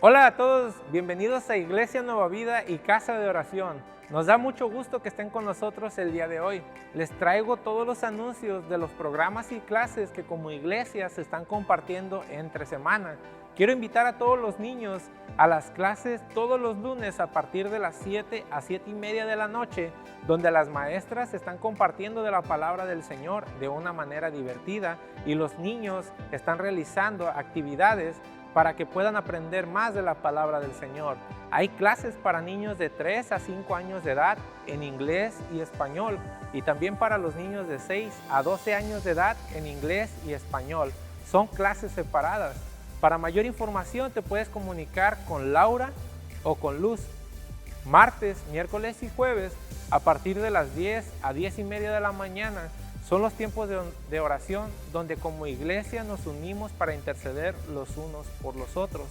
Hola a todos, bienvenidos a Iglesia Nueva Vida y Casa de Oración. Nos da mucho gusto que estén con nosotros el día de hoy. Les traigo todos los anuncios de los programas y clases que como iglesia se están compartiendo entre semana. Quiero invitar a todos los niños a las clases todos los lunes a partir de las 7 a 7:30 de la noche, donde las maestras están compartiendo de la palabra del Señor de una manera divertida y los niños están realizando actividades para que puedan aprender más de la palabra del Señor. Hay clases para niños de 3 a 5 años de edad en inglés y español, y también para los niños de 6 a 12 años de edad en inglés y español. Son clases separadas. Para mayor información te puedes comunicar con Laura o con Luz. Martes, miércoles y jueves a partir de las 10 a 10:30 de la mañana son los tiempos de oración donde como iglesia nos unimos para interceder los unos por los otros.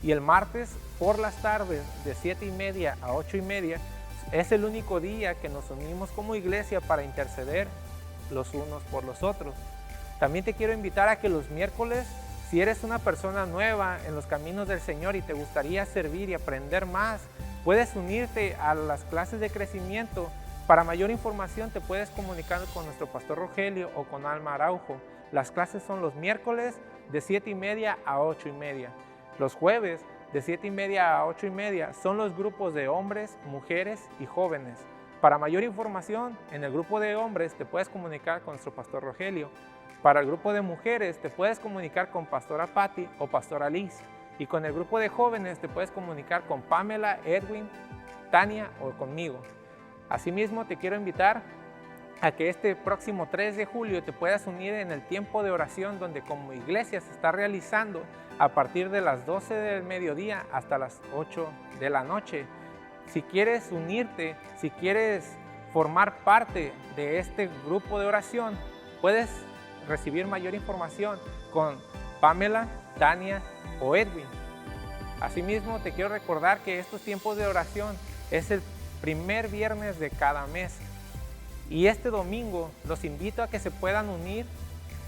Y el martes por las tardes de 7:30 a 8:30 es el único día que nos unimos como iglesia para interceder los unos por los otros. También te quiero invitar a que los miércoles, si eres una persona nueva en los caminos del Señor y te gustaría servir y aprender más, puedes unirte a las clases de crecimiento. Para mayor información te puedes comunicar con nuestro pastor Rogelio o con Alma Araujo. Las clases son los miércoles de 7:30 a 8:30. Los jueves de 7:30 a 8:30 son los grupos de hombres, mujeres y jóvenes. Para mayor información, en el grupo de hombres te puedes comunicar con nuestro pastor Rogelio. Para el grupo de mujeres te puedes comunicar con pastora Patti o pastora Liz. Y con el grupo de jóvenes te puedes comunicar con Pamela, Edwin, Tania o conmigo. Asimismo, te quiero invitar a que este próximo 3 de julio te puedas unir en el tiempo de oración donde como iglesia se está realizando a partir de las 12 del mediodía hasta las 8 de la noche. Si quieres unirte, si quieres formar parte de este grupo de oración, puedes recibir mayor información con Pamela, Tania o Edwin. Asimismo, te quiero recordar que estos tiempos de oración es el primer viernes de cada mes. Y este domingo los invito a que se puedan unir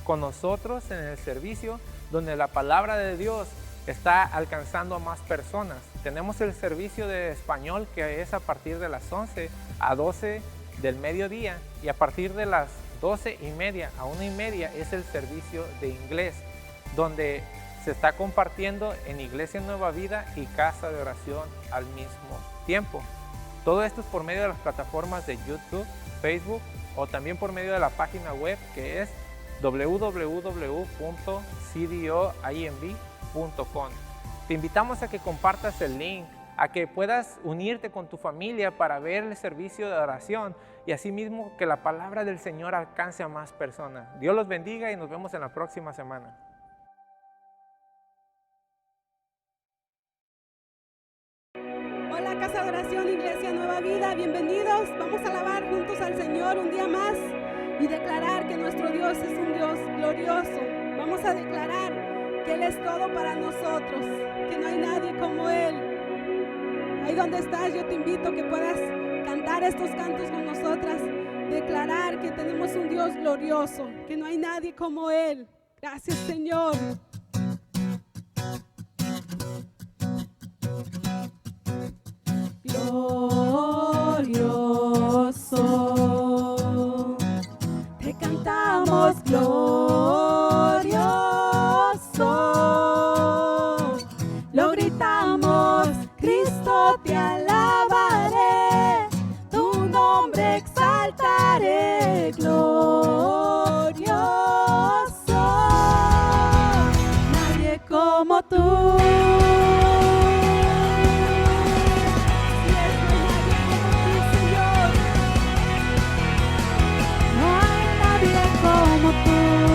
con nosotros en el servicio donde la palabra de Dios está alcanzando a más personas. Tenemos el servicio de español que es a partir de las 11 a 12 del mediodía y a partir de las 12:30 a 1:30 es el servicio de inglés donde se está compartiendo en Iglesia Nueva Vida y Casa de Oración al mismo tiempo. Todo esto es por medio de las plataformas de YouTube, Facebook o también por medio de la página web que es www.cdoimb.com. Te invitamos a que compartas el link, a que puedas unirte con tu familia para ver el servicio de oración y asimismo que la palabra del Señor alcance a más personas. Dios los bendiga y nos vemos en la próxima semana. Hola Casa de Oración, Iglesia Nueva Vida, bienvenidos. Vamos a alabar juntos al Señor un día más y declarar que nuestro Dios es un Dios glorioso. Vamos a declarar que Él es todo para nosotros, que no hay nadie como Él. Ahí donde estás, yo te invito a que puedas cantar estos cantos con nosotras, declarar que tenemos un Dios glorioso, que no hay nadie como Él. Gracias, Señor. Glorioso, te cantamos glorioso, lo gritamos, Cristo te alabaré, tu nombre exaltaré, glorioso, nadie como tú. Como tú.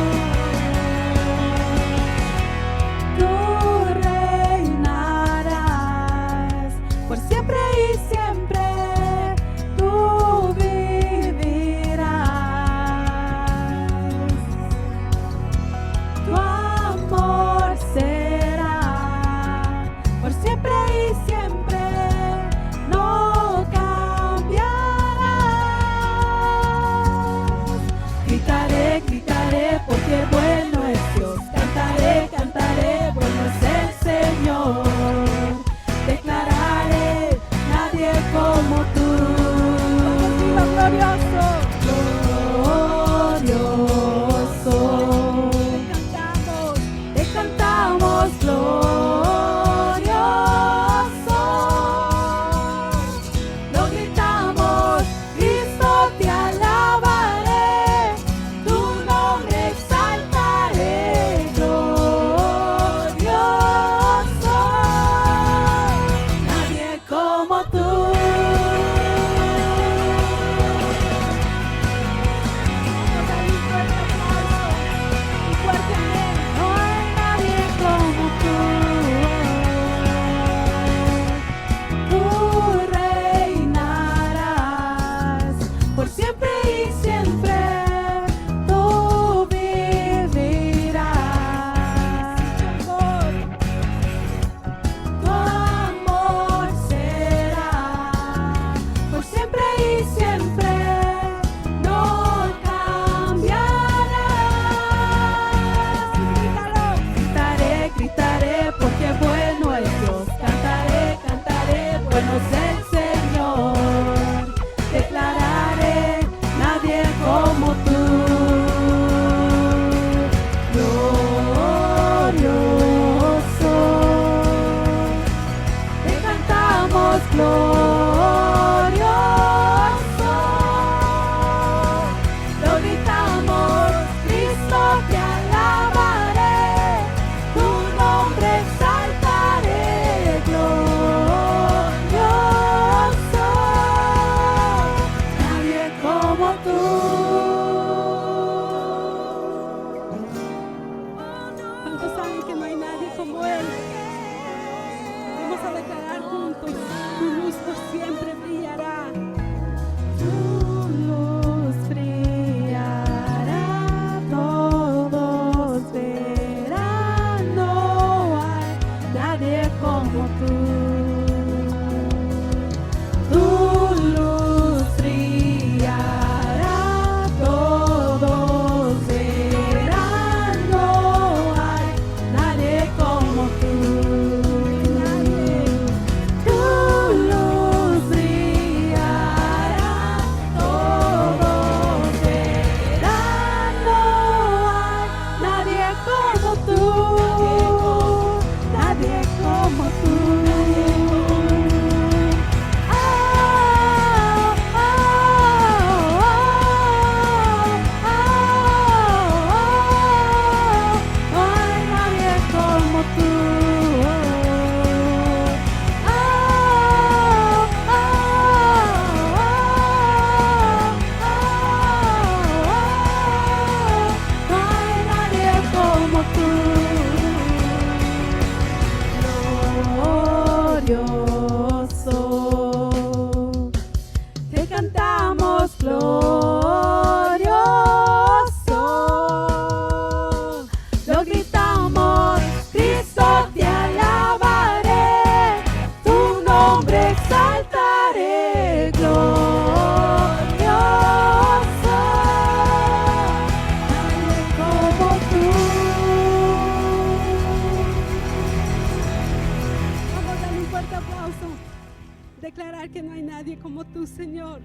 Señor.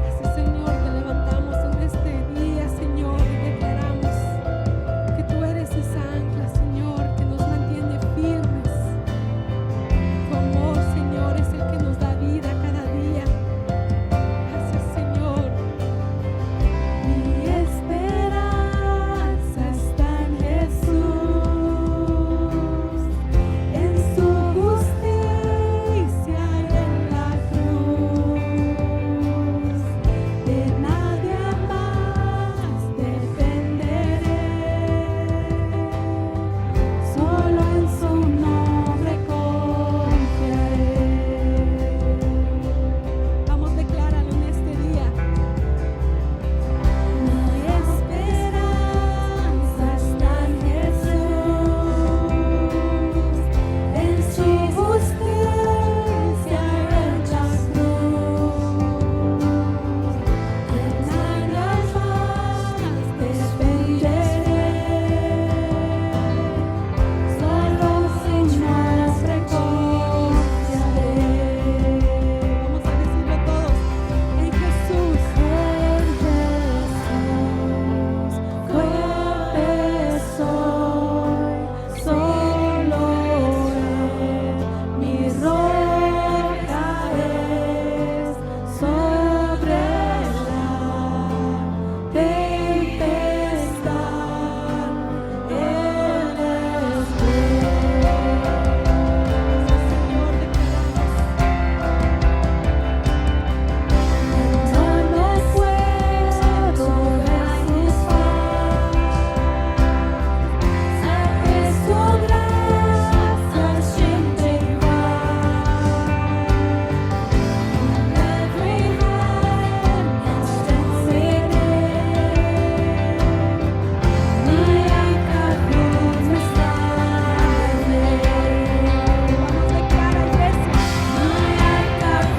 Gracias, Señor, te levantamos en este día, Señor, y declaramos que tú eres esa ancla, Señor, que nos mantiene firmes. Tu amor, Señor, es el que nos da vida cada día. Gracias, Señor. Mi esperanza está en Jesús, en su justicia y en la cruz. De nadie más dependeré, solo en su nombre confiaré. Vamos, decláralo en este día. Mi esperanza está en Jesús, en su justicia y en la cruz. De nada más dependeré, solo en su nombre confiaré. Vamos a decirlo todos. En Jesús, fuerte soy, solo Él, mi roca es sobre la tempestad. Él es Señor, no me puedo resistir, sé que su gracia siempre igual. Every hand and strength within, my anchor holds me steadily. Vamos, declara, iglesia. My anchor holds me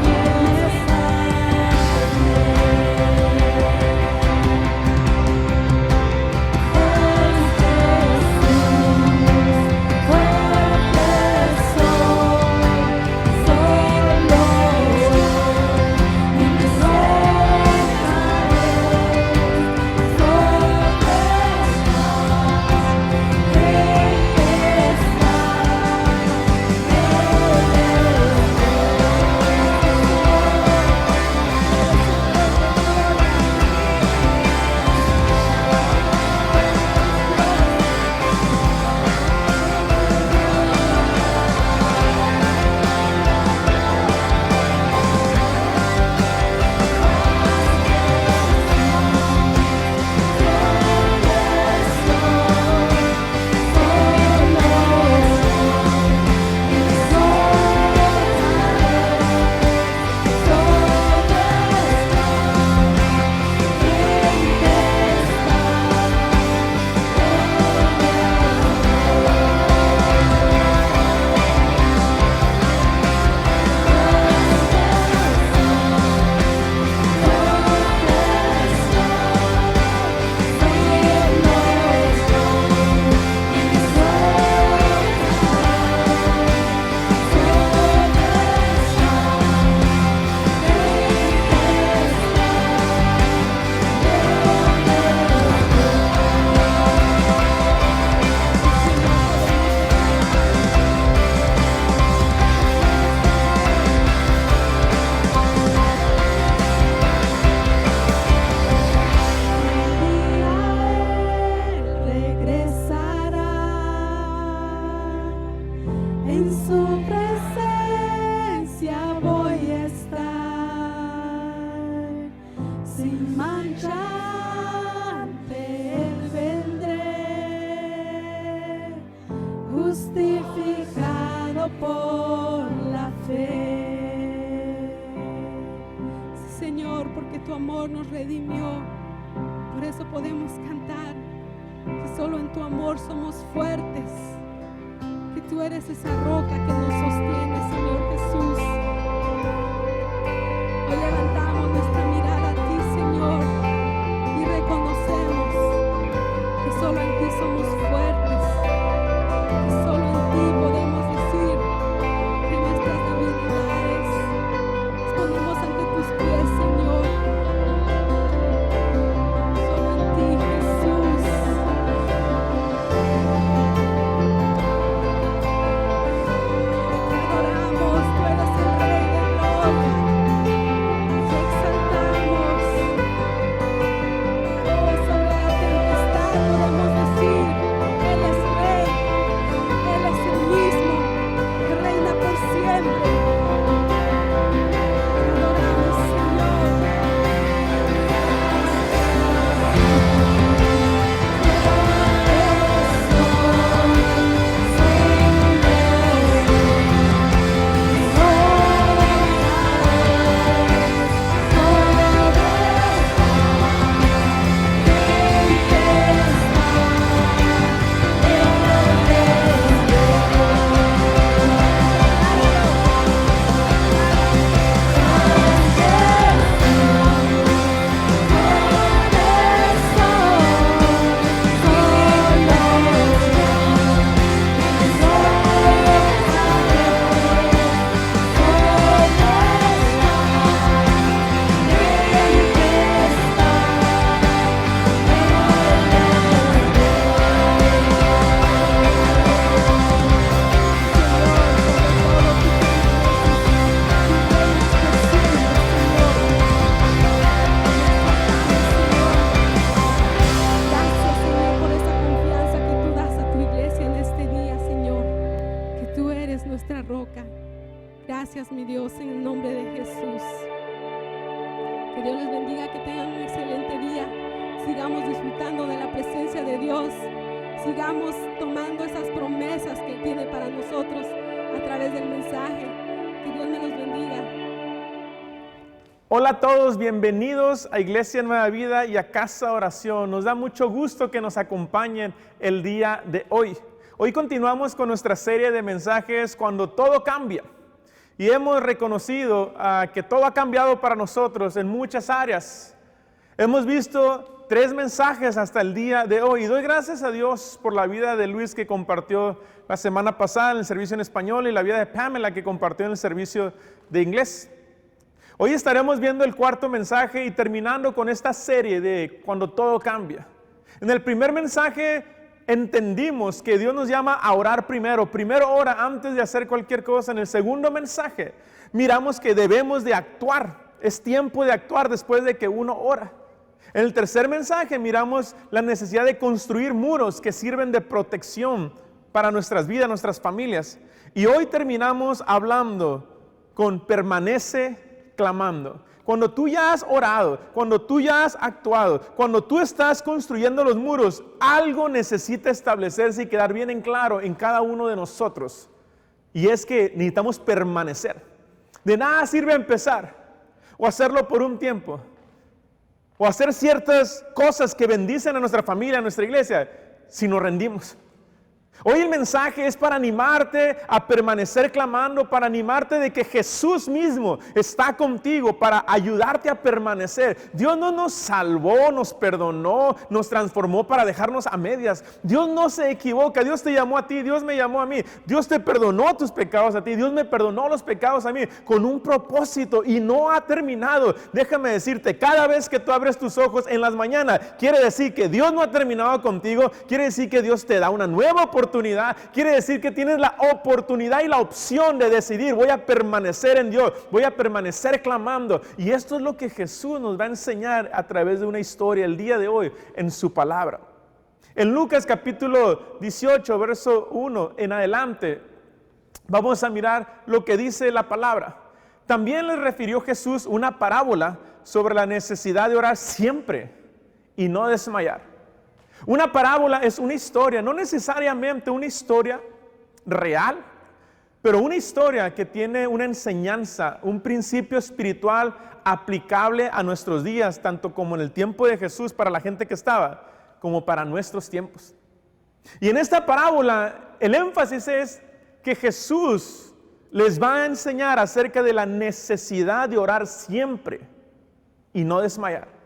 en su presencia voy a estar, sin mancha ante Él vendré, justificado por la fe. Sí, Señor, porque tu amor nos redimió, por eso podemos cantar que solo en tu amor somos fuertes, que tú eres esa roca que nos sostiene, Señor Jesús. Hoy levantamos nuestra mirada a ti, Señor, y reconocemos que solo en ti somos fuertes, que solo en ti podemos decir Que Dios les bendiga, que tengan un excelente día. Sigamos disfrutando de la presencia de Dios. Sigamos tomando esas promesas que Él tiene para nosotros a través del mensaje. Que Dios me los bendiga. Hola a todos, bienvenidos a Iglesia Nueva Vida y a Casa de Oración. Nos da mucho gusto que nos acompañen el día de hoy. Hoy continuamos con nuestra serie de mensajes Cuando todo cambia. Y hemos reconocido que todo ha cambiado para nosotros en muchas áreas. Hemos visto 3 mensajes hasta el día de hoy. Y doy gracias a Dios por la vida de Luis que compartió la semana pasada en el servicio en español y la vida de Pamela que compartió en el servicio de inglés. Hoy estaremos viendo el 4º mensaje y terminando con esta serie de Cuando todo cambia. En el primer mensaje entendimos que Dios nos llama a orar primero ora antes de hacer cualquier cosa. En el segundo mensaje miramos que debemos de actuar. Es tiempo de actuar después de que uno ora. En el tercer mensaje miramos la necesidad de construir muros que sirven de protección para nuestras vidas, nuestras familias. Y hoy terminamos hablando con permanece clamando. Cuando tú ya has orado, cuando tú ya has actuado, cuando tú estás construyendo los muros, algo necesita establecerse y quedar bien en claro en cada uno de nosotros. Y es que necesitamos permanecer. De nada sirve empezar o hacerlo por un tiempo o hacer ciertas cosas que bendicen a nuestra familia, a nuestra iglesia, si nos rendimos. Hoy el mensaje es para animarte a permanecer clamando, para animarte de que Jesús mismo está contigo para ayudarte a permanecer. Dios no nos salvó, nos perdonó, nos transformó para dejarnos a medias. Dios no se equivoca. Dios te llamó a ti, Dios me llamó a mí. Dios te perdonó tus pecados a ti, Dios me perdonó los pecados a mí con un propósito y no ha terminado. Déjame decirte, cada vez que tú abres tus ojos en las mañanas, quiere decir que Dios no ha terminado contigo, quiere decir que Dios te da una nueva oportunidad. Quiere decir que tienes la oportunidad y la opción de decidir, voy a permanecer en Dios, voy a permanecer clamando. Y esto es lo que Jesús nos va a enseñar a través de una historia el día de hoy en su palabra. En Lucas capítulo 18, verso 1 en adelante, vamos a mirar lo que dice la palabra. También les refirió Jesús una parábola sobre la necesidad de orar siempre y no desmayar. Una parábola es una historia, no necesariamente una historia real, pero una historia que tiene una enseñanza, un principio espiritual aplicable a nuestros días, tanto como en el tiempo de Jesús para la gente que estaba, como para nuestros tiempos. Y en esta parábola el énfasis es que Jesús les va a enseñar acerca de la necesidad de orar siempre y no desmayar.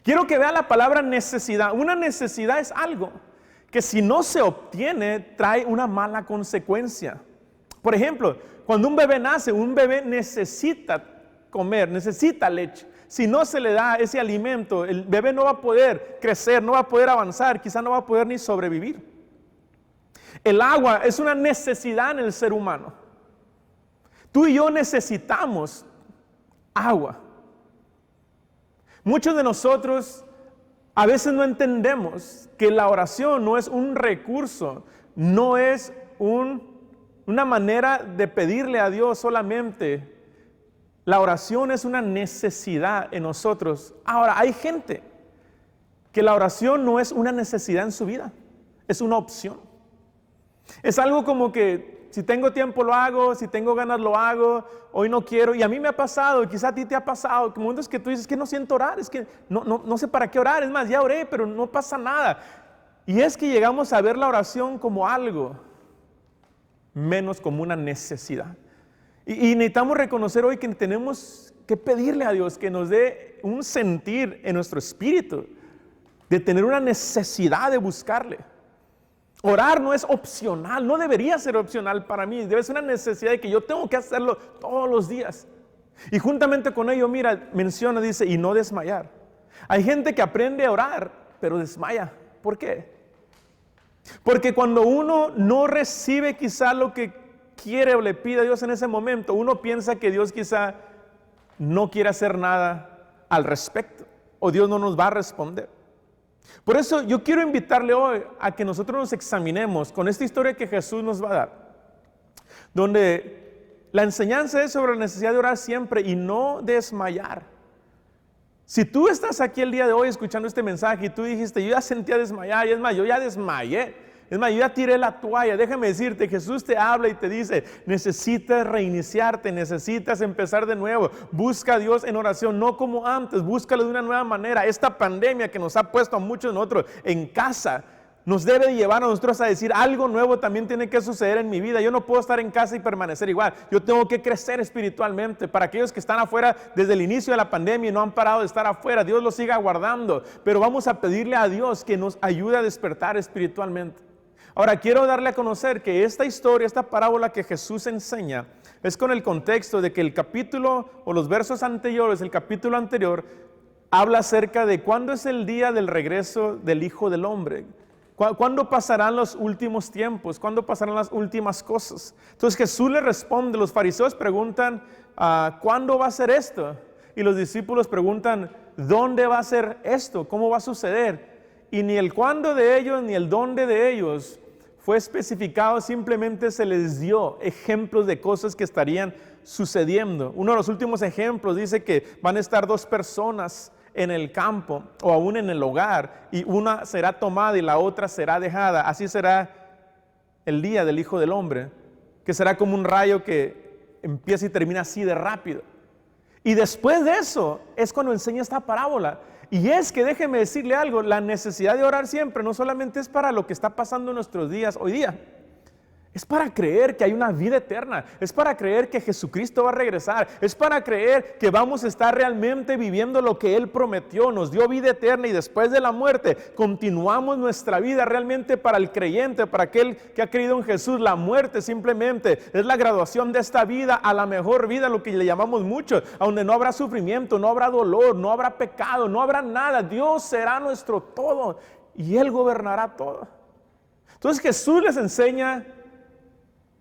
Quiero que vea la palabra necesidad. Una necesidad es algo que si no se obtiene trae una mala consecuencia. Por ejemplo, cuando un bebé nace, un bebé necesita comer, necesita leche. Si no se le da ese alimento, el bebé no va a poder crecer, no va a poder avanzar, quizá no va a poder ni sobrevivir. El agua es una necesidad en el ser humano. Tú y yo necesitamos agua. Muchos de nosotros a veces no entendemos que la oración no es un recurso, no es una manera de pedirle a Dios solamente. La oración es una necesidad en nosotros. Ahora, hay gente que la oración no es una necesidad en su vida, es una opción. Es algo como que si tengo tiempo lo hago, si tengo ganas lo hago, hoy no quiero. Y a mí me ha pasado, y quizá a ti te ha pasado, que momentos que tú dices que no siento orar, es que no sé para qué orar, es más, ya oré, pero no pasa nada. Y es que llegamos a ver la oración como algo, menos como una necesidad. Y necesitamos reconocer hoy que tenemos que pedirle a Dios que nos dé un sentir en nuestro espíritu, de tener una necesidad de buscarle. Orar no es opcional, no debería ser opcional para mí, debe ser una necesidad de que yo tengo que hacerlo todos los días. Y juntamente con ello, mira, menciona, dice, y no desmayar. Hay gente que aprende a orar, pero desmaya. ¿Por qué? Porque cuando uno no recibe quizá lo que quiere o le pide a Dios en ese momento, uno piensa que Dios quizá no quiere hacer nada al respecto, o Dios no nos va a responder. Por eso yo quiero invitarle hoy a que nosotros nos examinemos con esta historia que Jesús nos va a dar, donde la enseñanza es sobre la necesidad de orar siempre y no desmayar. Si tú estás aquí el día de hoy escuchando este mensaje y tú dijiste, yo ya sentía desmayar, y es más, yo ya desmayé, es más, yo ya tiré la toalla, déjame decirte, Jesús te habla y te dice, necesitas reiniciarte, necesitas empezar de nuevo, busca a Dios en oración, no como antes, búscalo de una nueva manera. Esta pandemia que nos ha puesto a muchos de nosotros en casa, nos debe llevar a nosotros a decir, algo nuevo también tiene que suceder en mi vida. Yo no puedo estar en casa y permanecer igual. Yo tengo que crecer espiritualmente. Para aquellos que están afuera desde el inicio de la pandemia y no han parado de estar afuera, Dios los siga guardando. Pero vamos a pedirle a Dios que nos ayude a despertar espiritualmente. Ahora, quiero darle a conocer que esta historia, esta parábola que Jesús enseña, es con el contexto de que el capítulo o los versos anteriores, el capítulo anterior, habla acerca de cuándo es el día del regreso del Hijo del Hombre. ¿Cuándo pasarán los últimos tiempos? ¿Cuándo pasarán las últimas cosas? Entonces Jesús le responde, los fariseos preguntan, ¿cuándo va a ser esto? Y los discípulos preguntan, ¿dónde va a ser esto? ¿Cómo va a suceder? Y ni el cuándo de ellos ni el dónde de ellos fue especificado, simplemente se les dio ejemplos de cosas que estarían sucediendo. Uno de los últimos ejemplos dice que van a estar dos personas en el campo o aún en el hogar, y una será tomada y la otra será dejada. Así será el día del Hijo del Hombre, que será como un rayo que empieza y termina así de rápido. Y después de eso es cuando enseña esta parábola. Y es que déjeme decirle algo, la necesidad de orar siempre no solamente es para lo que está pasando en nuestros días hoy día. Es para creer que hay una vida eterna, es para creer que Jesucristo va a regresar, es para creer que vamos a estar realmente viviendo lo que Él prometió, nos dio vida eterna y después de la muerte continuamos nuestra vida. Realmente para el creyente, para aquel que ha creído en Jesús, la muerte simplemente es la graduación de esta vida a la mejor vida, lo que le llamamos mucho, donde no habrá sufrimiento, no habrá dolor, no habrá pecado, no habrá nada. Dios será nuestro todo y Él gobernará todo. Entonces Jesús les enseña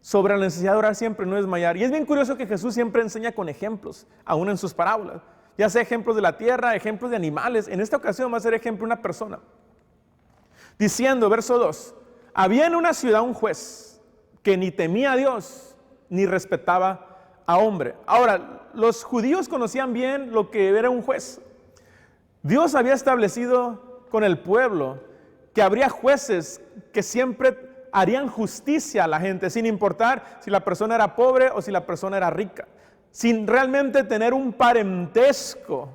sobre la necesidad de orar siempre, no desmayar. Y es bien curioso que Jesús siempre enseña con ejemplos, aún en sus parábolas. Ya sea ejemplos de la tierra, ejemplos de animales. En esta ocasión va a ser ejemplo de una persona. Diciendo, verso 2, había en una ciudad un juez que ni temía a Dios, ni respetaba a hombre. Ahora, los judíos conocían bien lo que era un juez. Dios había establecido con el pueblo que habría jueces que siempre harían justicia a la gente, sin importar si la persona era pobre o si la persona era rica, sin realmente tener un parentesco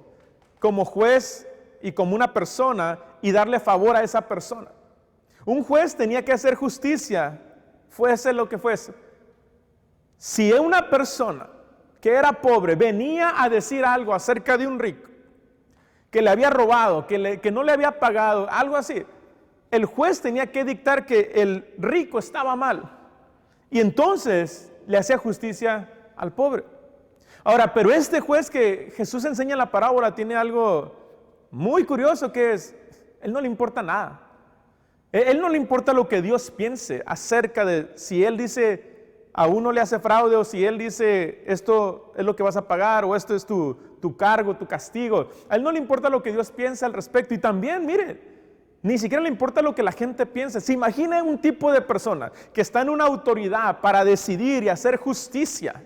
como juez y como una persona y darle favor a esa persona. Un juez tenía que hacer justicia, fuese lo que fuese. Si una persona que era pobre venía a decir algo acerca de un rico, que le había robado, que no le había pagado, algo así, el juez tenía que dictar que el rico estaba mal y entonces le hacía justicia al pobre. Ahora, pero este juez que Jesús enseña en la parábola tiene algo muy curioso, que es, él no le importa nada. Él no le importa lo que Dios piense acerca de si él dice a uno le hace fraude, o si él dice esto es lo que vas a pagar, o esto es tu cargo, tu castigo. A él no le importa lo que Dios piensa al respecto. Y también, mire, ni siquiera le importa lo que la gente piense. Se imagina un tipo de persona que está en una autoridad para decidir y hacer justicia,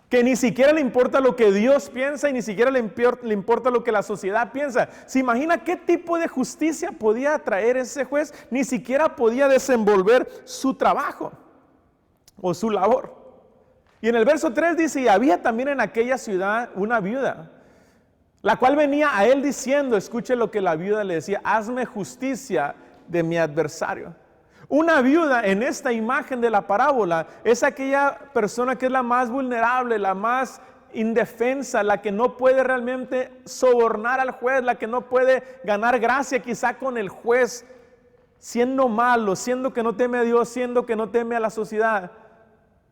que ni siquiera le importa lo que Dios piensa y ni siquiera le importa lo que la sociedad piensa. ¿Se imagina qué tipo de justicia podía traer ese juez? Ni siquiera podía desenvolver su trabajo o su labor. Y en el verso 3 dice, y había también en aquella ciudad una viuda, la cual venía a él diciendo, escuche lo que la viuda le decía, hazme justicia de mi adversario. Una viuda en esta imagen de la parábola es aquella persona que es la más vulnerable, la más indefensa, la que no puede realmente sobornar al juez, la que no puede ganar gracia quizá con el juez, siendo malo, siendo que no teme a Dios, siendo que no teme a la sociedad.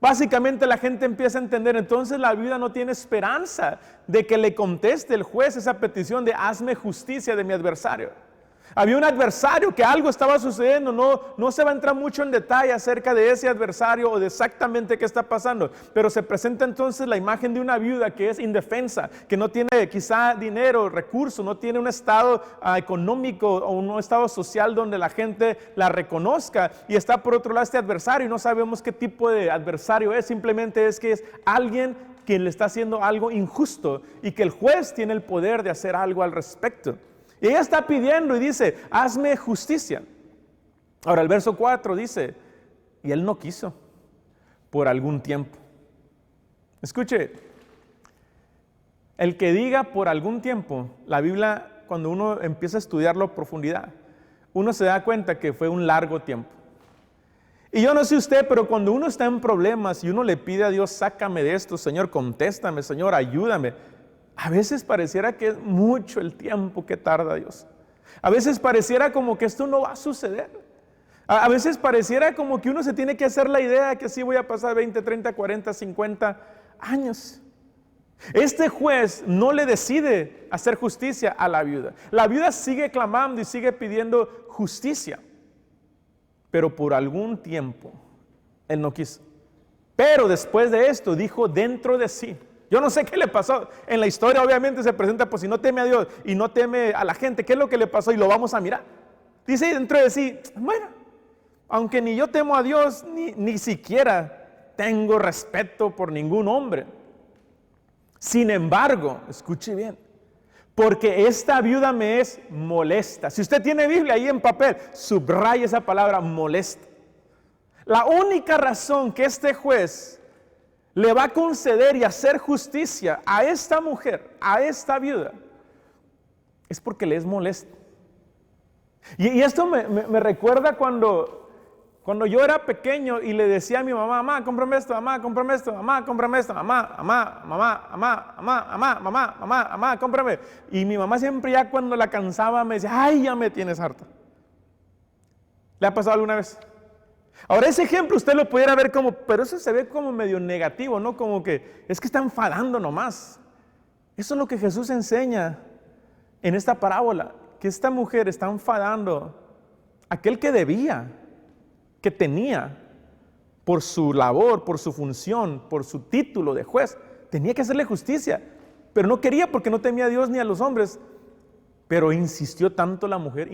Básicamente la gente empieza a entender, entonces la viuda no tiene esperanza de que le conteste el juez esa petición de hazme justicia de mi adversario. Había un adversario, que algo estaba sucediendo, no se va a entrar mucho en detalle acerca de ese adversario o de exactamente qué está pasando, pero se presenta entonces la imagen de una viuda que es indefensa, que no tiene quizá dinero, recursos, no tiene un estado económico o un estado social donde la gente la reconozca, y está por otro lado este adversario y no sabemos qué tipo de adversario es, simplemente es que es alguien quien le está haciendo algo injusto y que el juez tiene el poder de hacer algo al respecto. Y ella está pidiendo y dice, hazme justicia. Ahora el verso 4 dice, y él no quiso por algún tiempo. Escuche, el que diga por algún tiempo, la Biblia, cuando uno empieza a estudiarlo a profundidad, uno se da cuenta que fue un largo tiempo. Y yo no sé usted, pero cuando uno está en problemas y uno le pide a Dios, sácame de esto, Señor, contéstame, Señor, ayúdame. A veces pareciera que es mucho el tiempo que tarda Dios. A veces pareciera como que esto no va a suceder. A veces pareciera como que uno se tiene que hacer la idea de que sí voy a pasar 20, 30, 40, 50 años. Este juez no le decide hacer justicia a la viuda. La viuda sigue clamando y sigue pidiendo justicia. Pero por algún tiempo, él no quiso. Pero después de esto, dijo dentro de sí. Yo no sé qué le pasó. En la historia obviamente se presenta, pues si no teme a Dios y no teme a la gente, ¿qué es lo que le pasó? Y lo vamos a mirar. Dice dentro de sí, bueno, aunque ni yo temo a Dios, ni siquiera tengo respeto por ningún hombre. Sin embargo, escuche bien, porque esta viuda me es molesta. Si usted tiene Biblia ahí en papel, subraya esa palabra molesta. La única razón que este juez le va a conceder y hacer justicia a esta mujer, a esta viuda, es porque le es molesto. Y esto me recuerda cuando yo era pequeño y le decía a mi mamá, mamá, cómprame esto, mamá, cómprame esto, mamá, cómprame esto, mamá, cómprame. Y mi mamá siempre ya cuando la cansaba me decía, ay, ya me tienes harta. ¿Le ha pasado alguna vez? Ahora ese ejemplo usted lo pudiera ver como, pero eso se ve como medio negativo, ¿no? Como que es que está enfadando nomás. Eso es lo que Jesús enseña en esta parábola, que esta mujer está enfadando a aquel que debía, que tenía por su labor, por su función, por su título de juez, tenía que hacerle justicia, pero no quería porque no temía a Dios ni a los hombres. Pero insistió tanto la mujer,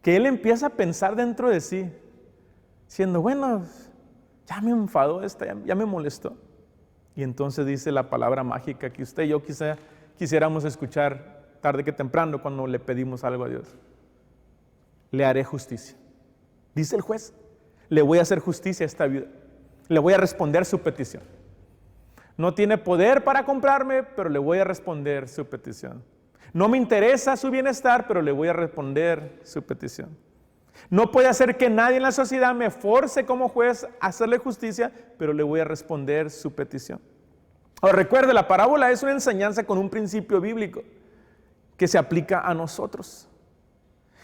que él empieza a pensar dentro de sí, diciendo, bueno, ya me enfadó esta, ya me molestó. Y entonces dice la palabra mágica que usted y yo quizá quisiéramos escuchar tarde que temprano cuando le pedimos algo a Dios. Le haré justicia. Dice el juez, le voy a hacer justicia a esta viuda. Le voy a responder su petición. No tiene poder para comprarme, pero le voy a responder su petición. No me interesa su bienestar, pero le voy a responder su petición. No puede hacer que nadie en la sociedad me force como juez a hacerle justicia, pero le voy a responder su petición. Ahora recuerde, la parábola es una enseñanza con un principio bíblico que se aplica a nosotros.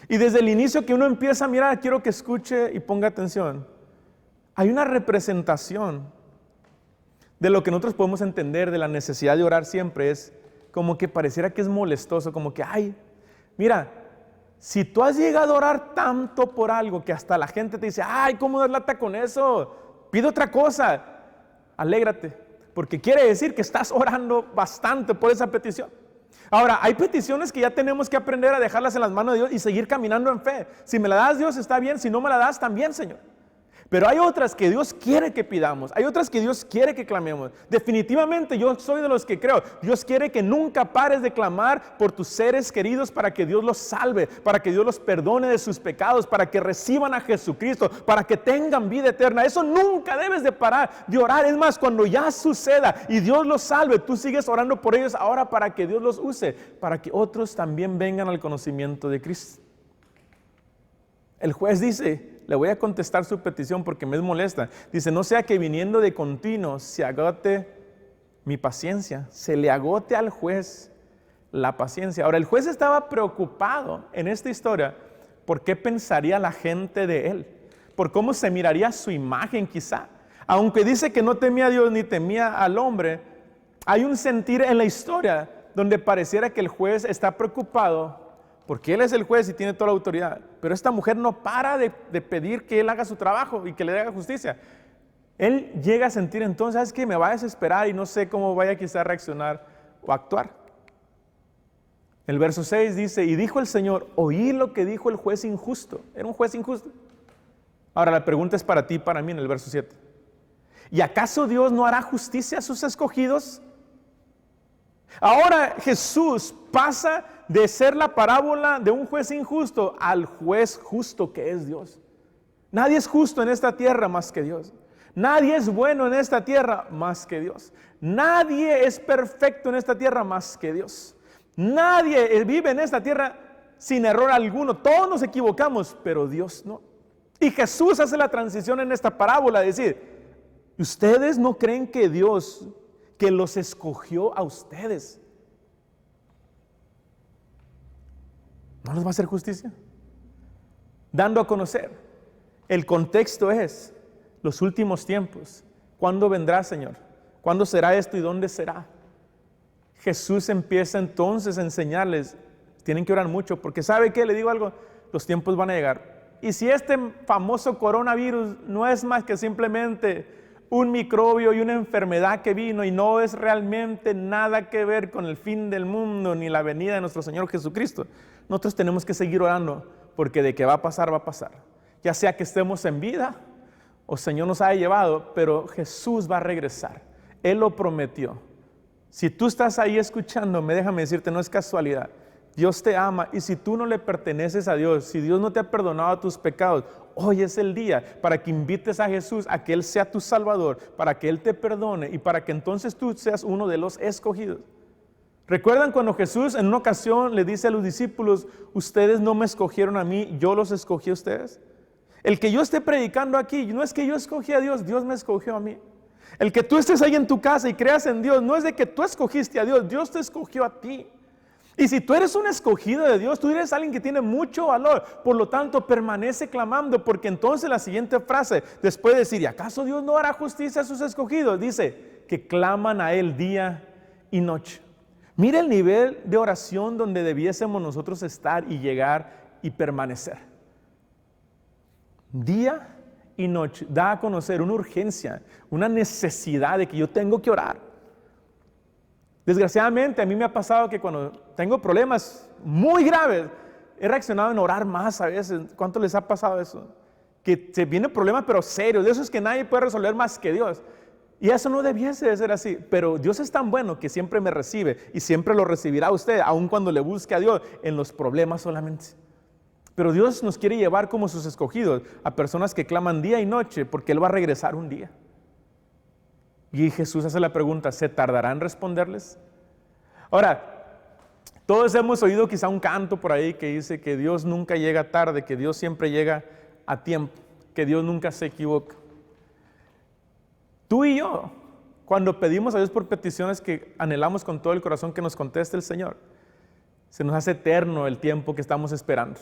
Y desde el inicio que uno empieza a mirar, quiero que escuche y ponga atención. Hay una representación de lo que nosotros podemos entender de la necesidad de orar siempre. Es como que pareciera que es molestoso, como que, ay, mira, si tú has llegado a orar tanto por algo que hasta la gente te dice, ay, ¿cómo das lata con eso? Pide otra cosa. Alégrate, porque quiere decir que estás orando bastante por esa petición. Ahora, hay peticiones que ya tenemos que aprender a dejarlas en las manos de Dios y seguir caminando en fe. Si me la das, Dios, está bien. Si no me la das, también, Señor. Pero hay otras que Dios quiere que pidamos. Hay otras que Dios quiere que clamemos. Definitivamente yo soy de los que creo. Dios quiere que nunca pares de clamar por tus seres queridos para que Dios los salve, para que Dios los perdone de sus pecados, para que reciban a Jesucristo, para que tengan vida eterna. Eso nunca debes de parar de orar. Es más, cuando ya suceda y Dios los salve, tú sigues orando por ellos ahora para que Dios los use, para que otros también vengan al conocimiento de Cristo. El juez dice, le voy a contestar su petición porque me es molesta. Dice, no sea que viniendo de continuo se agote mi paciencia. Se le agote al juez la paciencia. Ahora, el juez estaba preocupado en esta historia por qué pensaría la gente de él, por cómo se miraría su imagen quizá. Aunque dice que no temía a Dios ni temía al hombre, hay un sentir en la historia donde pareciera que el juez está preocupado porque él es el juez y tiene toda la autoridad. Pero esta mujer no para de pedir que él haga su trabajo y que le haga justicia. Él llega a sentir entonces, ¿sabes qué? Me va a desesperar y no sé cómo vaya quizá a reaccionar o actuar. El verso 6 dice, y dijo el Señor, oí lo que dijo el juez injusto. Era un juez injusto. Ahora la pregunta es para ti y para mí en el verso 7. ¿Y acaso Dios no hará justicia a sus escogidos? Ahora Jesús pasa de ser la parábola de un juez injusto al juez justo que es Dios. Nadie es justo en esta tierra más que Dios. Nadie es bueno en esta tierra más que Dios. Nadie es perfecto en esta tierra más que Dios. Nadie vive en esta tierra sin error alguno. Todos nos equivocamos, pero Dios no. Y Jesús hace la transición en esta parábola, de decir, ¿ustedes no creen que Dios, que los escogió a ustedes, no les va a hacer justicia? Dando a conocer, el contexto es los últimos tiempos. ¿Cuándo vendrá, Señor? ¿Cuándo será esto y dónde será? Jesús empieza entonces a enseñarles, tienen que orar mucho, porque ¿sabe qué? Le digo algo, los tiempos van a llegar. Y si este famoso coronavirus no es más que simplemente un microbio y una enfermedad que vino y no es realmente nada que ver con el fin del mundo ni la venida de nuestro Señor Jesucristo, nosotros tenemos que seguir orando, porque de que va a pasar, va a pasar. Ya sea que estemos en vida o el Señor nos haya llevado, pero Jesús va a regresar. Él lo prometió. Si tú estás ahí escuchándome, déjame decirte, no es casualidad. Dios te ama, y si tú no le perteneces a Dios, si Dios no te ha perdonado tus pecados, hoy es el día para que invites a Jesús a que Él sea tu Salvador, para que Él te perdone y para que entonces tú seas uno de los escogidos. ¿Recuerdan cuando Jesús en una ocasión le dice a los discípulos, ustedes no me escogieron a mí, yo los escogí a ustedes? El que yo esté predicando aquí, no es que yo escogí a Dios, Dios me escogió a mí. El que tú estés ahí en tu casa y creas en Dios, no es de que tú escogiste a Dios, Dios te escogió a ti. Y si tú eres un escogido de Dios, tú eres alguien que tiene mucho valor. Por lo tanto, permanece clamando, porque entonces la siguiente frase, después de decir, ¿y acaso Dios no hará justicia a sus escogidos? Dice, que claman a Él día y noche. Mira el nivel de oración donde debiésemos nosotros estar y llegar y permanecer. Día y noche, da a conocer una urgencia, una necesidad de que yo tengo que orar. Desgraciadamente a mí me ha pasado que cuando tengo problemas muy graves, he reaccionado en orar más a veces. ¿Cuánto les ha pasado eso? Que se vienen problemas pero serios, de esos que nadie puede resolver más que Dios. Y eso no debiese de ser así, pero Dios es tan bueno que siempre me recibe y siempre lo recibirá usted, aun cuando le busque a Dios en los problemas solamente. Pero Dios nos quiere llevar como sus escogidos, a personas que claman día y noche, porque Él va a regresar un día. Y Jesús hace la pregunta, ¿se tardará en responderles? Ahora, todos hemos oído quizá un canto por ahí que dice que Dios nunca llega tarde, que Dios siempre llega a tiempo, que Dios nunca se equivoca. Tú y yo, cuando pedimos a Dios por peticiones que anhelamos con todo el corazón que nos conteste el Señor, se nos hace eterno el tiempo que estamos esperando.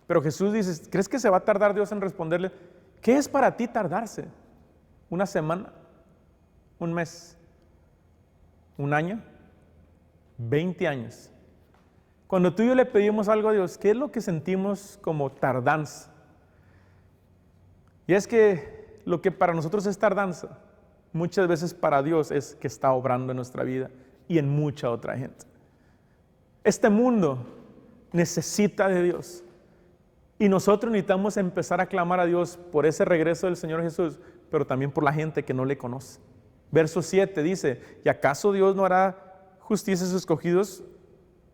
Pero Jesús dice, ¿crees que se va a tardar Dios en responderle? ¿Qué es para ti tardarse? ¿Una semana? ¿Un mes? ¿Un año? 20 años. Cuando tú y yo le pedimos algo a Dios, ¿qué es lo que sentimos como tardanza? Y es que lo que para nosotros es tardanza, muchas veces para Dios es que está obrando en nuestra vida y en mucha otra gente. Este mundo necesita de Dios. Y nosotros necesitamos empezar a clamar a Dios por ese regreso del Señor Jesús, pero también por la gente que no le conoce. Verso 7 dice, ¿y acaso Dios no hará justicia a sus escogidos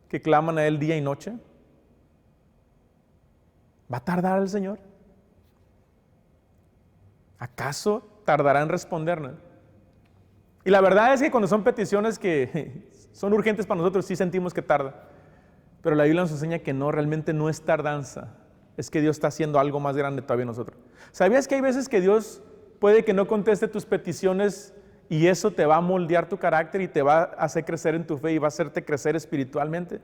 que claman a Él día y noche? ¿Va a tardar el Señor? ¿Acaso tardará en respondernos? Y la verdad es que cuando son peticiones que son urgentes para nosotros, sí sentimos que tarda. Pero la Biblia nos enseña que no, realmente no es tardanza. Es que Dios está haciendo algo más grande todavía en nosotros. ¿Sabías que hay veces que Dios puede que no conteste tus peticiones y eso te va a moldear tu carácter y te va a hacer crecer en tu fe y va a hacerte crecer espiritualmente?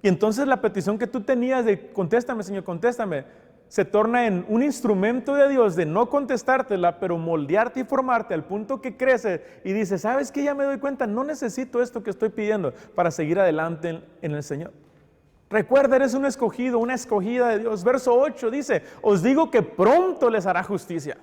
Y entonces la petición que tú tenías de contéstame, Señor, contéstame, se torna en un instrumento de Dios de no contestártela, pero moldearte y formarte al punto que creces y dices, ¿sabes qué? Ya me doy cuenta, no necesito esto que estoy pidiendo para seguir adelante en el Señor. Recuerda, eres un escogido, una escogida de Dios. Verso 8 dice, os digo que pronto les hará justicia.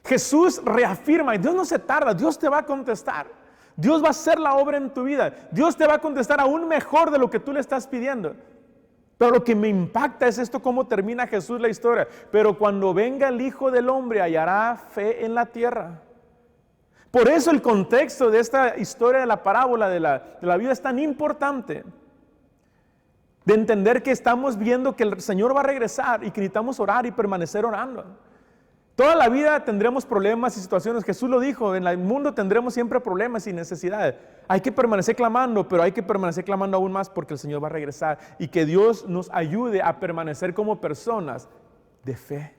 Jesús reafirma, y Dios no se tarda, Dios te va a contestar. Dios va a hacer la obra en tu vida. Dios te va a contestar aún mejor de lo que tú le estás pidiendo. Pero lo que me impacta es esto, cómo termina Jesús la historia. Pero cuando venga el Hijo del Hombre, hallará fe en la tierra. Por eso el contexto de esta historia de la parábola de la vida es tan importante. De entender que estamos viendo que el Señor va a regresar y que necesitamos orar y permanecer orando. Toda la vida tendremos problemas y situaciones. Jesús lo dijo, en el mundo tendremos siempre problemas y necesidades. Hay que permanecer clamando, pero hay que permanecer clamando aún más porque el Señor va a regresar. Y que Dios nos ayude a permanecer como personas de fe.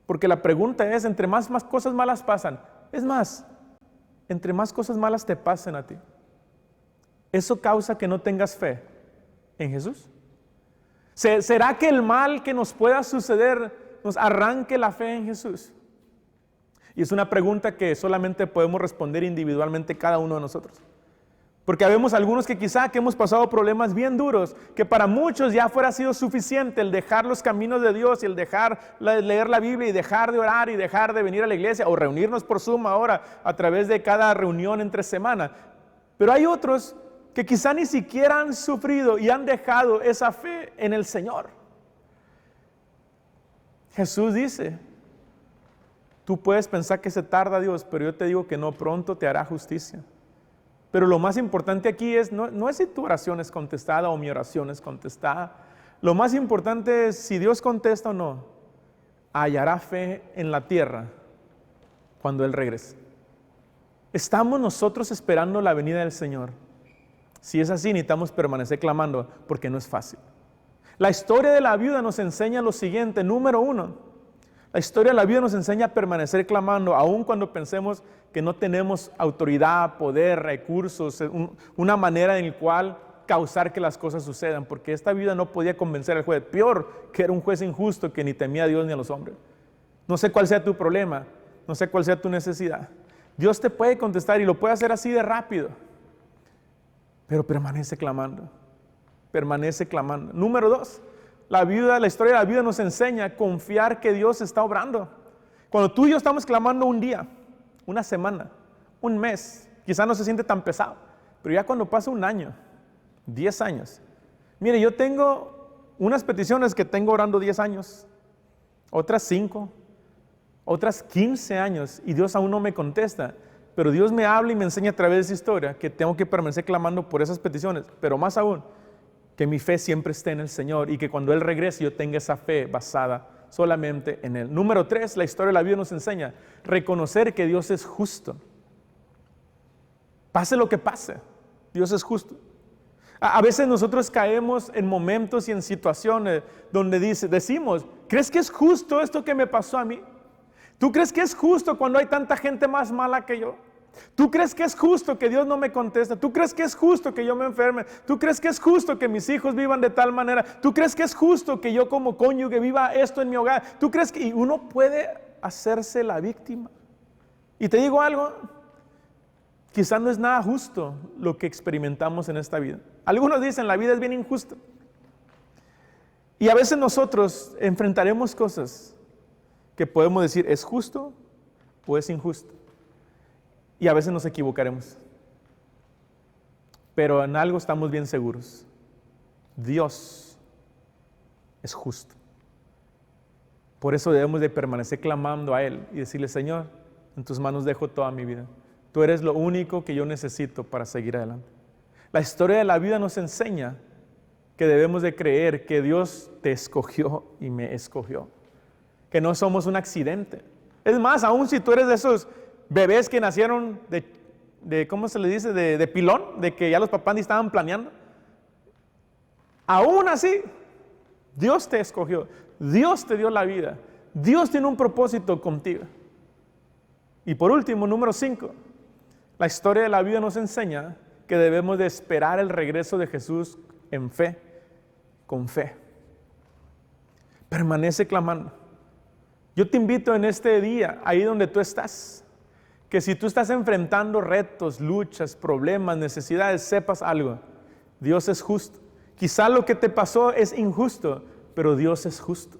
Porque la pregunta es, entre más cosas malas pasan, es más, entre más cosas malas te pasen a ti, ¿eso causa que no tengas fe en Jesús? ¿Será que el mal que nos pueda suceder nos arranque la fe en Jesús? Y es una pregunta que solamente podemos responder individualmente cada uno de nosotros. Porque habemos algunos que quizá que hemos pasado problemas bien duros, que para muchos ya fuera sido suficiente el dejar los caminos de Dios y el dejar leer la Biblia y dejar de orar y dejar de venir a la iglesia o reunirnos por Zoom ahora a través de cada reunión entre semana. Pero hay otros que quizá ni siquiera han sufrido y han dejado esa fe en el Señor. Jesús dice, tú puedes pensar que se tarda Dios, pero yo te digo que no, pronto te hará justicia. Pero lo más importante aquí es, no es si tu oración es contestada o mi oración es contestada. Lo más importante es si Dios contesta o no, hallará fe en la tierra cuando Él regrese. ¿Estamos nosotros esperando la venida del Señor? Si es así, necesitamos permanecer clamando porque no es fácil. La historia de la viuda nos enseña lo siguiente. Número 1, la historia de la vida nos enseña a permanecer clamando, aun cuando pensemos que no tenemos autoridad, poder, recursos, una manera en la cual causar que las cosas sucedan, porque esta viuda no podía convencer al juez, peor que era un juez injusto que ni temía a Dios ni a los hombres. No sé cuál sea tu problema, no sé cuál sea tu necesidad. Dios te puede contestar y lo puede hacer así de rápido, pero permanece clamando, permanece clamando. Número 2. La historia de la vida nos enseña a confiar que Dios está obrando. Cuando tú y yo estamos clamando un día, una semana, un mes, quizás no se siente tan pesado, pero ya cuando pasa un año, 10 años. Mire, yo tengo unas peticiones que tengo orando 10 años, otras 5, otras 15 años y Dios aún no me contesta. Pero Dios me habla y me enseña a través de esa historia que tengo que permanecer clamando por esas peticiones, pero más aún, que mi fe siempre esté en el Señor y que cuando Él regrese yo tenga esa fe basada solamente en Él. Número 3, la historia de la vida nos enseña a reconocer que Dios es justo. Pase lo que pase, Dios es justo. A veces nosotros caemos en momentos y en situaciones donde decimos, ¿crees que es justo esto que me pasó a mí? ¿Tú crees que es justo cuando hay tanta gente más mala que yo? ¿Tú crees que es justo que Dios no me contesta? ¿Tú crees que es justo que yo me enferme? ¿Tú crees que es justo que mis hijos vivan de tal manera? ¿Tú crees que es justo que yo como cónyuge viva esto en mi hogar? ¿Tú crees que uno puede hacerse la víctima? Y te digo algo, quizás no es nada justo lo que experimentamos en esta vida. Algunos dicen, la vida es bien injusta. Y a veces nosotros enfrentaremos cosas que podemos decir, ¿es justo o es injusto? Y a veces nos equivocaremos. Pero en algo estamos bien seguros. Dios es justo. Por eso debemos de permanecer clamando a Él y decirle, Señor, en tus manos dejo toda mi vida. Tú eres lo único que yo necesito para seguir adelante. La historia de la vida nos enseña que debemos de creer que Dios te escogió y me escogió. Que no somos un accidente. Es más, aún si tú eres de esos bebés que nacieron de ¿cómo se le dice? De pilón, de que ya los papás ni estaban planeando. Aún así, Dios te escogió, Dios te dio la vida, Dios tiene un propósito contigo. Y por último, número 5, la historia de la vida nos enseña que debemos de esperar el regreso de Jesús en fe, con fe. Permanece clamando. Yo te invito en este día, ahí donde tú estás, que si tú estás enfrentando retos, luchas, problemas, necesidades, sepas algo. Dios es justo. Quizá lo que te pasó es injusto, pero Dios es justo.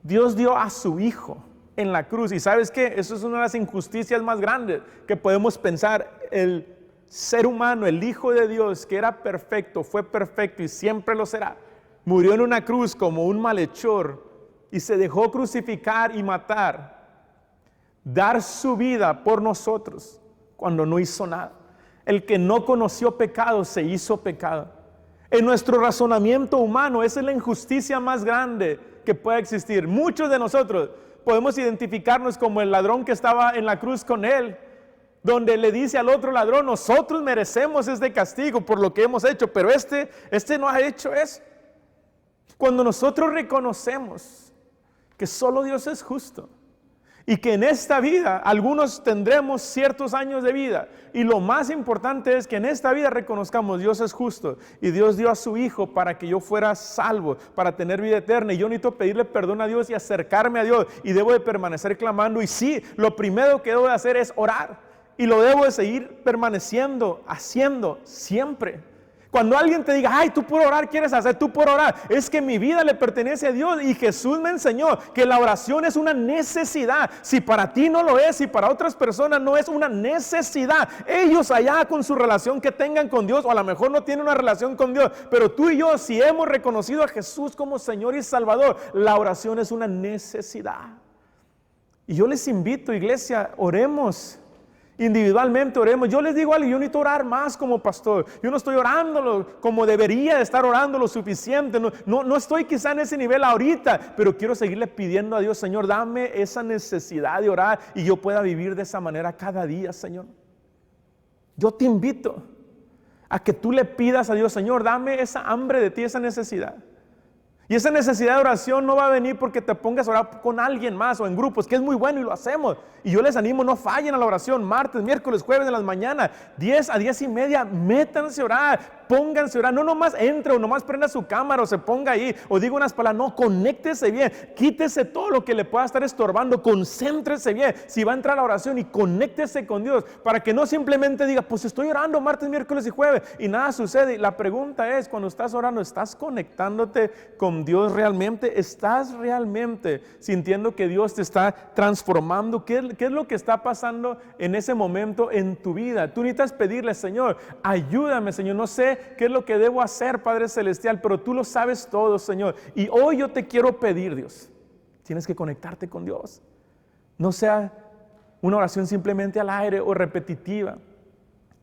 Dios dio a su Hijo en la cruz. ¿Y sabes qué? Eso es una de las injusticias más grandes que podemos pensar. El ser humano, el Hijo de Dios, que era perfecto, fue perfecto y siempre lo será, murió en una cruz como un malhechor y se dejó crucificar y matar, dar su vida por nosotros cuando no hizo nada. El que no conoció pecado se hizo pecado. En nuestro razonamiento humano, esa es la injusticia más grande que puede existir. Muchos de nosotros podemos identificarnos como el ladrón que estaba en la cruz con él, donde le dice al otro ladrón: nosotros merecemos este castigo por lo que hemos hecho, pero este no ha hecho eso. Cuando nosotros reconocemos que solo Dios es justo y que en esta vida algunos tendremos ciertos años de vida, y lo más importante es que en esta vida reconozcamos: Dios es justo y Dios dio a su Hijo para que yo fuera salvo, para tener vida eterna, y yo necesito pedirle perdón a Dios y acercarme a Dios, y debo de permanecer clamando. Y sí, lo primero que debo de hacer es orar, y lo debo de seguir permaneciendo, haciendo siempre. Cuando alguien te diga: ay, tú por orar quieres hacer, tú por orar, es que mi vida le pertenece a Dios, y Jesús me enseñó que la oración es una necesidad. Si para ti no lo es, si para otras personas no es una necesidad, ellos allá con su relación que tengan con Dios, o a lo mejor no tienen una relación con Dios, pero tú y yo, si hemos reconocido a Jesús como Señor y Salvador, la oración es una necesidad. Y yo les invito, iglesia, oremos. Individualmente oremos. Yo les digo algo: yo necesito orar más como pastor. Yo no estoy orando como debería de estar orando lo suficiente. No estoy quizá en ese nivel ahorita, pero quiero seguirle pidiendo a Dios: Señor, dame esa necesidad de orar y yo pueda vivir de esa manera cada día, Señor. Yo te invito a que tú le pidas a Dios: Señor, dame esa hambre de ti, esa necesidad. Y esa necesidad de oración no va a venir porque te pongas a orar con alguien más o en grupos, que es muy bueno y lo hacemos. Y yo les animo: no fallen a la oración. Martes, miércoles, jueves en las mañanas, 10 a 10 y media, métanse a orar, pónganse a orar. No nomás entre o nomás prenda su cámara o se ponga ahí o diga unas palabras. No, conéctese bien, quítese todo lo que le pueda estar estorbando, concéntrese bien si va a entrar a la oración, y conéctese con Dios, para que no simplemente diga: pues estoy orando martes, miércoles y jueves y nada sucede. Y la pregunta es: cuando estás orando, ¿estás conectándote con Dios realmente? ¿Estás realmente sintiendo que Dios te está transformando? ¿Qué es lo que está pasando en ese momento en tu vida? Tú necesitas pedirle: Señor, ayúdame, Señor, no sé qué es lo que debo hacer, Padre Celestial, pero tú lo sabes todo, Señor. Y hoy yo te quiero pedir, Dios, tienes que conectarte con Dios. No sea una oración simplemente al aire o repetitiva.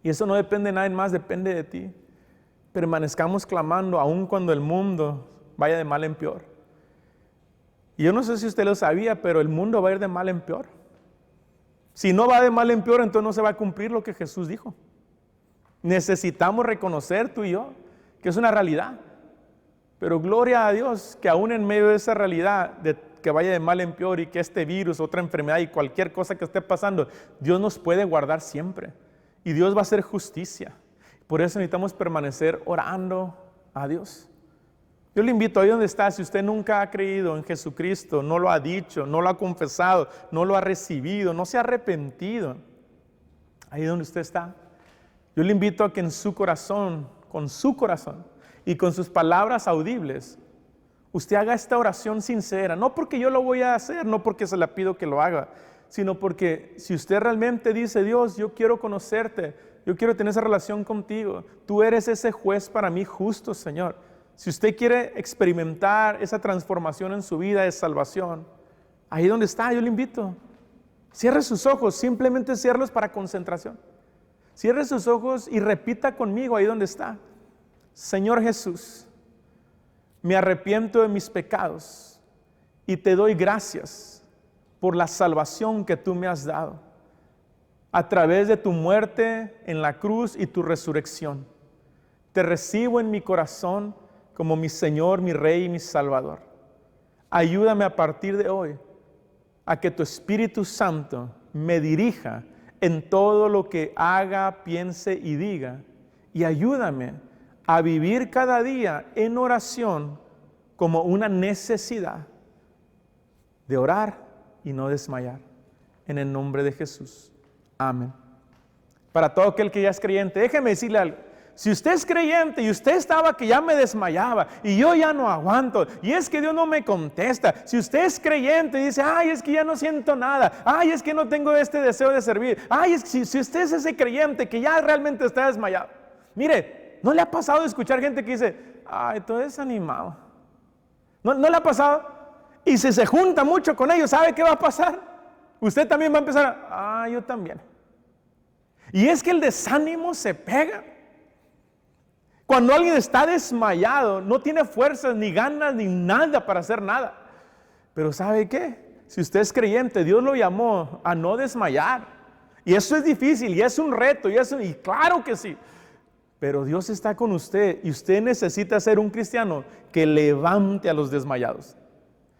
Y eso no depende de nadie más, depende de ti. Permanezcamos clamando aun cuando el mundo vaya de mal en peor. Y yo no sé si usted lo sabía, pero el mundo va a ir de mal en peor. Si no va de mal en peor, entonces no se va a cumplir lo que Jesús dijo. Necesitamos reconocer, tú y yo, que es una realidad. Pero gloria a Dios que aún en medio de esa realidad, de que vaya de mal en peor, y que este virus, otra enfermedad y cualquier cosa que esté pasando, Dios nos puede guardar siempre. Y Dios va a hacer justicia. Por eso necesitamos permanecer orando a Dios. Yo le invito, ahí donde está, si usted nunca ha creído en Jesucristo, no lo ha dicho, no lo ha confesado, no lo ha recibido, no se ha arrepentido, ahí donde usted está, yo le invito a que en su corazón, con su corazón y con sus palabras audibles, usted haga esta oración sincera, no porque yo lo voy a hacer, no porque se la pido que lo haga, sino porque si usted realmente dice: Dios, yo quiero conocerte, yo quiero tener esa relación contigo, tú eres ese juez para mí justo, Señor. Si usted quiere experimentar esa transformación en su vida de salvación, ahí donde está, yo le invito. Cierre sus ojos, simplemente ciérrelos para concentración. Cierre sus ojos y repita conmigo ahí donde está: Señor Jesús, me arrepiento de mis pecados y te doy gracias por la salvación que tú me has dado a través de tu muerte en la cruz y tu resurrección. Te recibo en mi corazón como mi Señor, mi Rey y mi Salvador. Ayúdame a partir de hoy a que tu Espíritu Santo me dirija en todo lo que haga, piense y diga, y ayúdame a vivir cada día en oración como una necesidad de orar y no desmayar. En el nombre de Jesús. Amén. Para todo aquel que ya es creyente, déjeme decirle algo. Si usted es creyente y usted estaba que ya me desmayaba y yo ya no aguanto y es que Dios no me contesta, si usted es creyente y dice: ay, es que ya no siento nada, ay, es que no tengo este deseo de servir, ay, es que si usted es ese creyente que ya realmente está desmayado, mire, ¿no le ha pasado de escuchar gente que dice: ay, todo desanimado, ¿No le ha pasado? Y si se junta mucho con ellos, ¿sabe qué va a pasar? Usted también va a empezar, yo también. Y es que el desánimo se pega. Cuando alguien está desmayado, no tiene fuerzas, ni ganas, ni nada para hacer nada. Pero ¿sabe qué? Si usted es creyente, Dios lo llamó a no desmayar. Y eso es difícil, y es un reto, y claro que sí. Pero Dios está con usted, y usted necesita ser un cristiano que levante a los desmayados.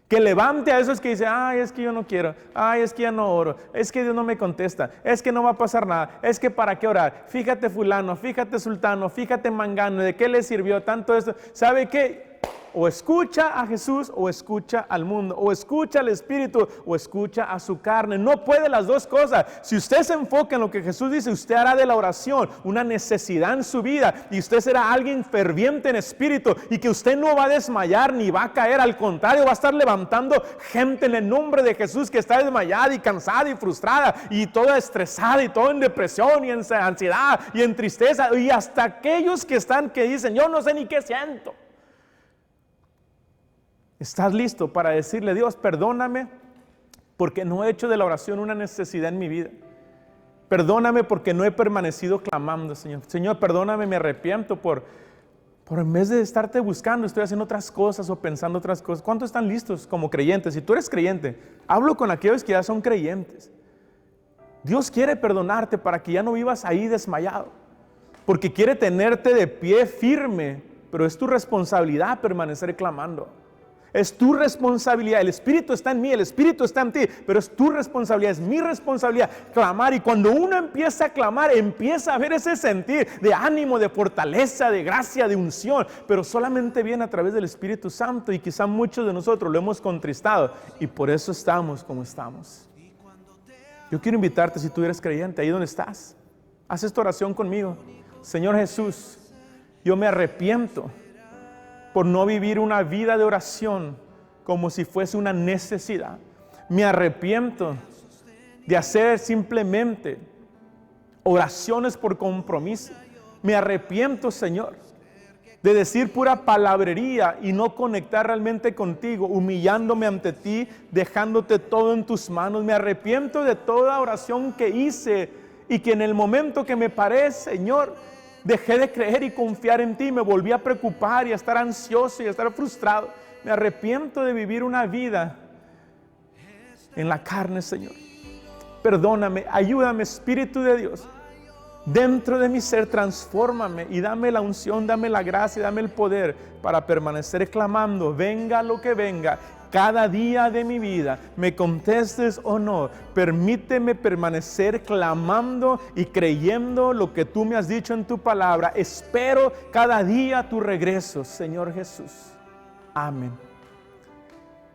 Que levante a esos que dicen, es que yo no quiero, es que ya no oro, es que Dios no me contesta, es que no va a pasar nada, es que para qué orar, fíjate fulano, fíjate sultano, fíjate mangano, ¿de qué le sirvió tanto esto? ¿Sabe qué? O escucha a Jesús o escucha al mundo, o escucha al Espíritu o escucha a su carne. No puede las dos cosas. Si usted se enfoca en lo que Jesús dice, usted hará de la oración una necesidad en su vida, y usted será alguien ferviente en espíritu, y que usted no va a desmayar ni va a caer, al contrario, va a estar levantando gente en el nombre de Jesús que está desmayada y cansada y frustrada y toda estresada y todo en depresión y en ansiedad y en tristeza, y hasta aquellos que dicen, yo no sé ni qué siento. ¿Estás listo para decirle, Dios, perdóname porque no he hecho de la oración una necesidad en mi vida? Perdóname porque no he permanecido clamando, Señor. Señor, perdóname, me arrepiento por en vez de estarte buscando, estoy haciendo otras cosas o pensando otras cosas. ¿Cuántos están listos como creyentes? Si tú eres creyente, hablo con aquellos que ya son creyentes. Dios quiere perdonarte para que ya no vivas ahí desmayado, porque quiere tenerte de pie firme, pero es tu responsabilidad permanecer clamando. Es tu responsabilidad. El Espíritu está en mí, el Espíritu está en ti, pero es tu responsabilidad, es mi responsabilidad clamar. Y cuando uno empieza a clamar, empieza a ver ese sentir de ánimo, de fortaleza, de gracia, de unción, pero solamente viene a través del Espíritu Santo, y quizá muchos de nosotros lo hemos contristado y por eso estamos como estamos. Yo quiero invitarte, si tú eres creyente, ahí donde estás, haz esta oración conmigo. Señor Jesús, yo me arrepiento por no vivir una vida de oración como si fuese una necesidad. Me arrepiento de hacer simplemente oraciones por compromiso. Me arrepiento, Señor, de decir pura palabrería y no conectar realmente contigo, humillándome ante ti, dejándote todo en tus manos. Me arrepiento de toda oración que hice y que en el momento que me paré, Señor, dejé de creer y confiar en ti, me volví a preocupar y a estar ansioso y a estar frustrado. Me arrepiento de vivir una vida en la carne, Señor. Perdóname, ayúdame, Espíritu de Dios. Dentro de mi ser, transfórmame y dame la unción, dame la gracia, dame el poder para permanecer clamando, venga lo que venga. Cada día de mi vida, me contestes o no, permíteme permanecer clamando y creyendo lo que tú me has dicho en tu palabra. Espero cada día tu regreso, Señor Jesús. Amén.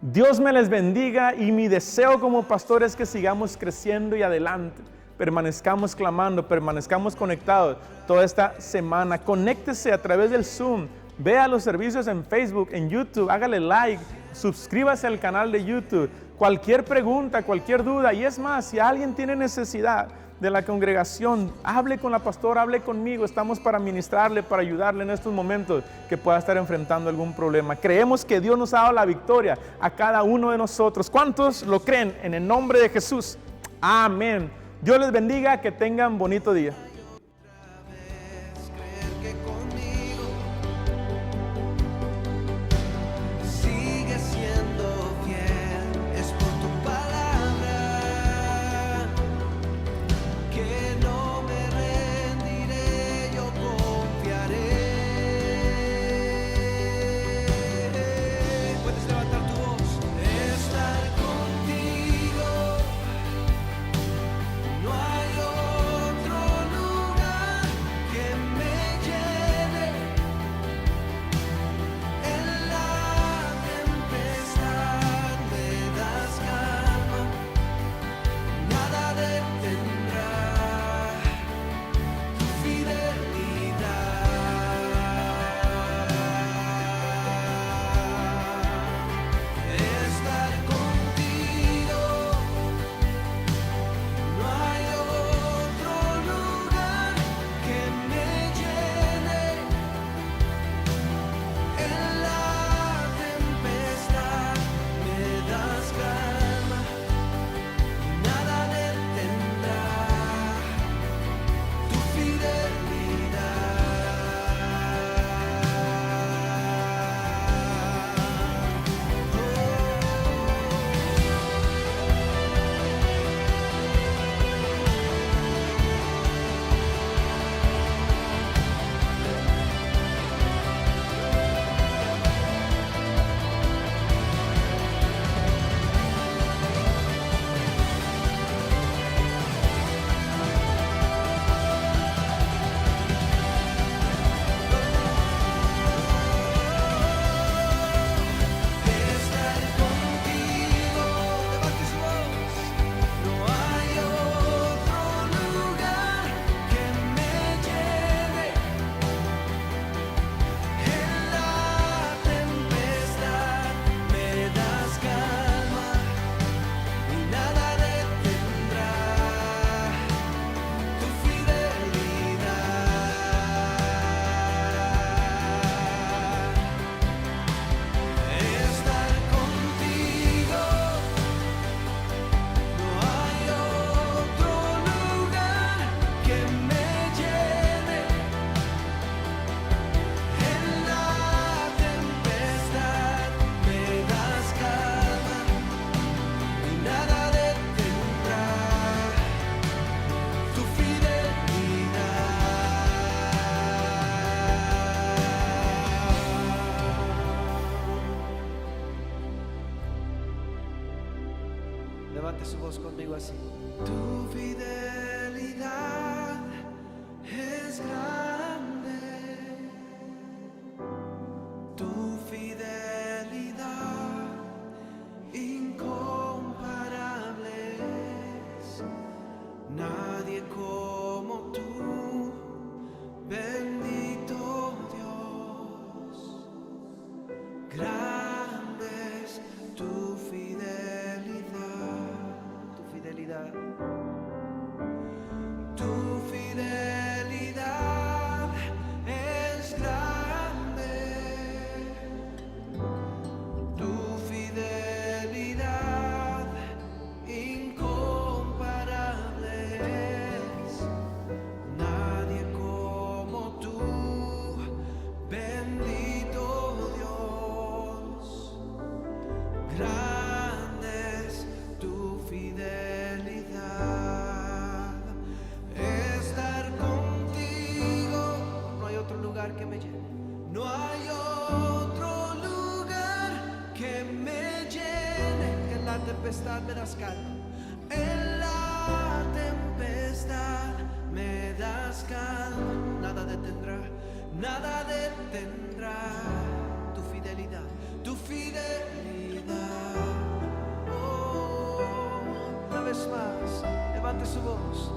Dios me les bendiga, y mi deseo como pastor es que sigamos creciendo y adelante. Permanezcamos clamando, permanezcamos conectados toda esta semana. Conéctese a través del Zoom. Vea los servicios en Facebook, en YouTube, hágale like, suscríbase al canal de YouTube. Cualquier pregunta, cualquier duda, y es más, si alguien tiene necesidad de la congregación, hable con la pastora, hable conmigo. Estamos para ministrarle, para ayudarle en estos momentos que pueda estar enfrentando algún problema. Creemos que Dios nos ha dado la victoria a cada uno de nosotros. ¿Cuántos lo creen? En el nombre de Jesús. Amén. Dios les bendiga, que tengan bonito día. No hay otro lugar. levante su voz conmigo así. Tu fidelidad es grande, tu fidelidad incomparable es. Nadie como tú, bendito Dios. Grande es tu fidelidad, tu fidelidad. Tu fidelidad es grande, tu fidelidad incomparable es. Nadie como tú, bendito Dios. Grande es tu fidelidad. Estar contigo, no hay otro lugar que me llene. No hay otro lugar que me llene. En la tempestad me das calma. En la tempestad me das calma. Nada detendrá tu fidelidad, tu fidelidad. Oh, una vez más, levante su voz.